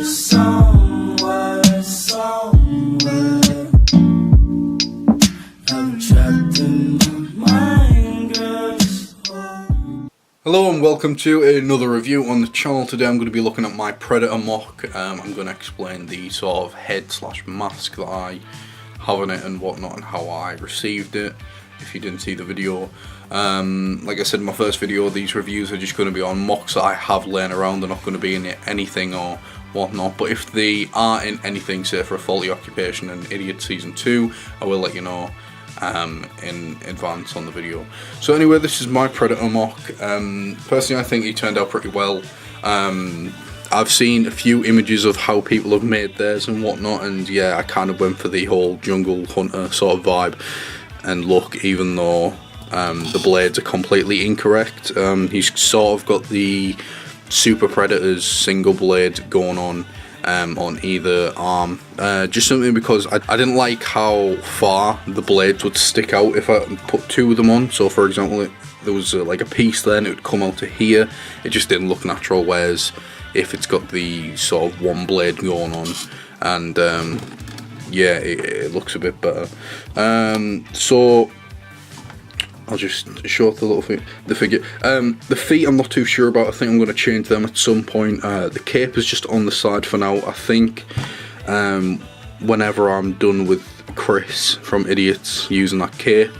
Hello and welcome to another review on the channel. Today I'm going to be looking at my Predator MOC. I'm going to explain the sort of head slash mask that I have on it and whatnot and how I received it, if you didn't see the video. Like I said in my first video, these reviews are just going to be on MOCs that I have laying around. They're not going to be in anything or whatnot, but if they are in anything, say for a Faulty Occupation and Idiot Season 2, I will let you know in advance on the video. So anyway, this is my Predator MOC. Personally, I think he turned out pretty well. I've seen a few images of how people have made theirs and whatnot, and yeah, I kind of went for the whole jungle hunter sort of vibe and look, even though the blades are completely incorrect. He's sort of got the Super Predators single blade going on either arm, just simply because I didn't like how far the blades would stick out if I put two of them on. So for example, there was like a piece there and it would come out to here. It just didn't look natural, whereas if it's got the sort of one blade going on, and yeah, it looks a bit better. So I'll just show off the figure. The feet I'm not too sure about. I think I'm going to change them at some point. The cape is just on the side for now. I think whenever I'm done with Chris from Idiots using that cape,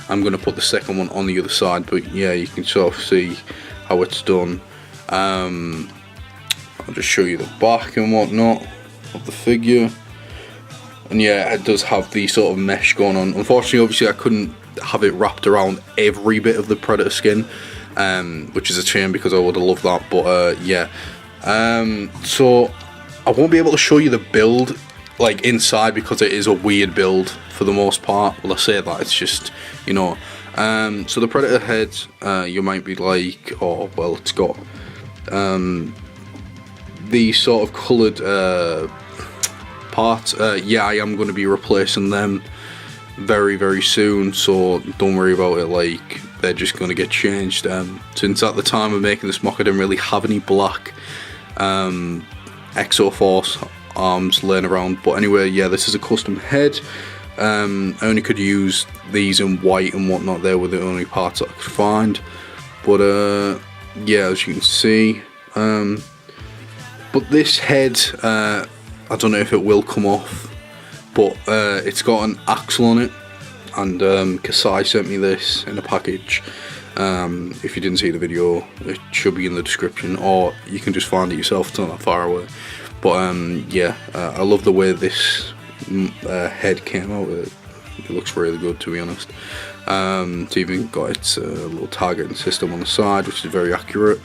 I'm going to put the second one on the other side. But yeah, you can sort of see how it's done. I'll just show you the back and whatnot of the figure. And yeah, it does have the sort of mesh going on. Unfortunately, obviously I couldn't have it wrapped around every bit of the Predator skin, which is a shame because I would have loved that. But yeah, so I won't be able to show you the build like inside because it is a weird build for the most part. Well, I say that, it's just, you know, so the Predator head, you might be like, oh well, it's got the sort of coloured parts. Yeah, I am going to be replacing them very soon, so don't worry about it, like they're just going to get changed. Since at the time of making this MOC I didn't really have any black Exoforce arms laying around, but anyway, yeah, this is a custom head. I only could use these in white and whatnot. They were the only parts I could find, but yeah, as you can see, but this head, I don't know if it will come off, but it's got an axle on it, and Kasai sent me this in a package. If you didn't see the video, it should be in the description, or you can just find it yourself, it's not that far away. But yeah, I love the way this head came out. It looks really good, to be honest. It's even got its little targeting system on the side, which is very accurate.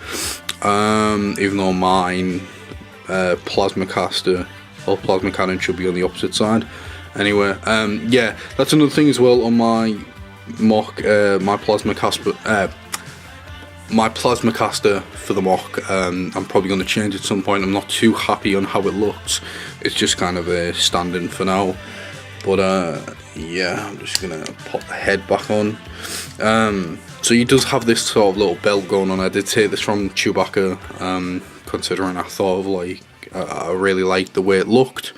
Even though mine plasma caster or plasma cannon should be on the opposite side. Anyway, yeah, that's another thing as well on my MOC, my plasma caster for the MOC. I'm probably going to change at some point. I'm not too happy on how it looks. It's just kind of a stand-in for now. But yeah, I'm just gonna pop the head back on. So he does have this sort of little belt going on. I did take this from Chewbacca, considering I thought of like I really liked the way it looked.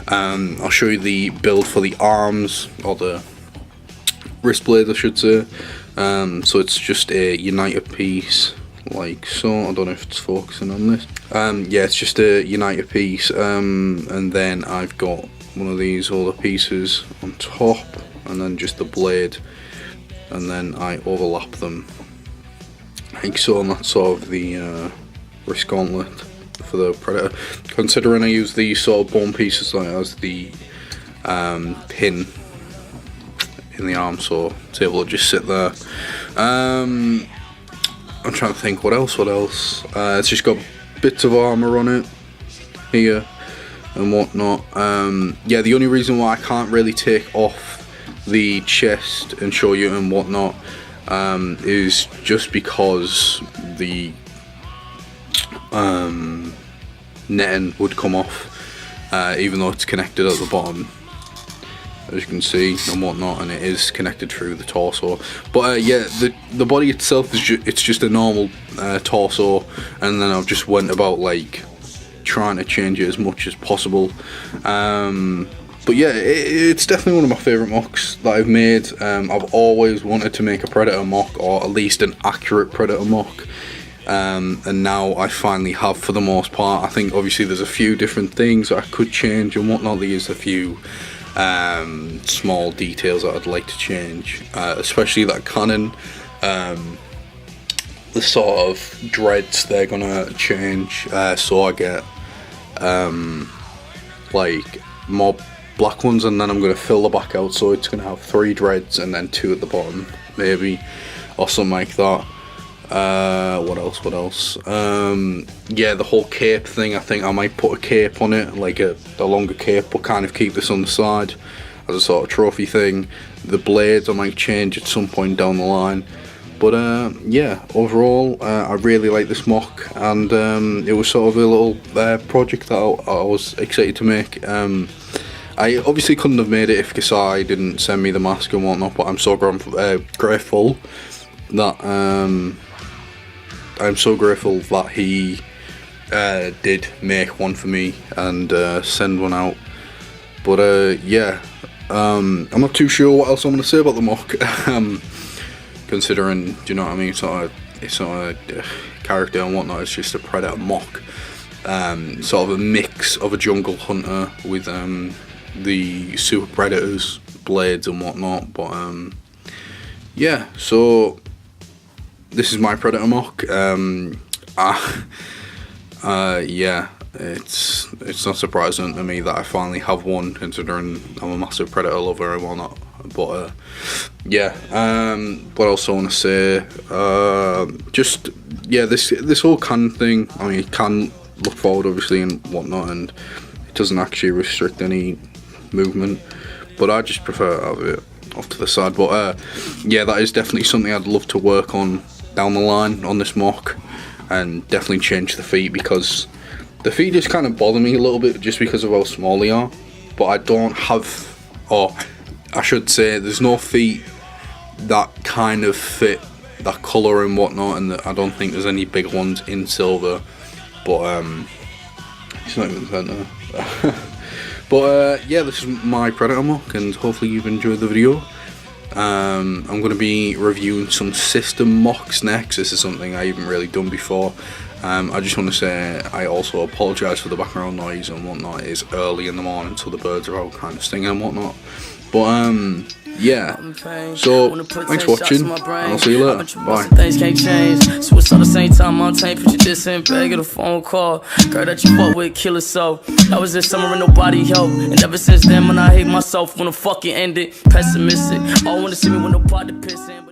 I'll show you the build for the arms, or the wrist blade I should say. So it's just a uniter piece like so. I don't know if it's focusing on this. Yeah, it's just a uniter piece, and then I've got one of these other pieces on top, and then just the blade, and then I overlap them like so, and that's sort of the wrist gauntlet for the Predator. Considering I use these sort of bone pieces like as the pin in the arm, so it's able to just sit there. I'm trying to think what else. It's just got bits of armor on it here and whatnot. Yeah, the only reason why I can't really take off the chest and show you and whatnot is just because the netting would come off, even though it's connected at the bottom, as you can see and whatnot, and it is connected through the torso. But yeah, the body itself is it's just a normal torso, and then I've just went about like trying to change it as much as possible. But yeah, it's definitely one of my favourite mocks that I've made. I've always wanted to make a Predator mock, or at least an accurate Predator mock. And now I finally have, for the most part. I think obviously there's a few different things that I could change and whatnot. There's a few small details that I'd like to change, especially that cannon. The sort of dreads they're gonna change, so I get like more black ones, and then I'm gonna fill the back out, so it's gonna have 3 dreads and then 2 at the bottom, maybe, or something like that. What else? Yeah, the whole cape thing, I think I might put a cape on it, like a longer cape, but kind of keep this on the side as a sort of trophy thing. The blades I might change at some point down the line. But yeah, overall, I really like this mock, and it was sort of a little project that I was excited to make. I obviously couldn't have made it if Kasai didn't send me the mask and whatnot, but I'm so grateful that he did make one for me and send one out. But yeah, I'm not too sure what else I'm going to say about the mock. Considering, do you know what I mean, it's not a character and whatnot, it's just a Predator mock. Sort of a mix of a jungle hunter with the super predators, blades and whatnot. But yeah, so this is my Predator mock. Yeah, it's not surprising to me that I finally have one, considering I'm a massive Predator lover and whatnot. But yeah, what else I want to say? Just yeah, this whole can thing. I mean, it can look forward obviously and whatnot, and it doesn't actually restrict any movement. But I just prefer to have it off to the side. But yeah, that is definitely something I'd love to work on down the line on this mock, and definitely change the feet, because the feet just kind of bother me a little bit just because of how small they are. But I don't have, or I should say, there's no feet that kind of fit that colour and whatnot, and I don't think there's any big ones in silver. But it's not even the centre. But yeah, this is my Predator mock, and hopefully you've enjoyed the video. I'm going to be reviewing some system mocks next. This is something I haven't really done before. I just want to say I also apologise for the background noise and whatnot. It is early in the morning, so the birds are out kind of singing and whatnot. But yeah, so thanks for watching, and I'll see you later. Bye. Things can't change, so it's all the same time on tape. Put your diss in bag of a phone call. Girl that you fuck with, kill her so. That was this summer and nobody helped. And ever since then, when I hate myself, when the fucking ended, pessimistic. All wanna see me when nobody pissing.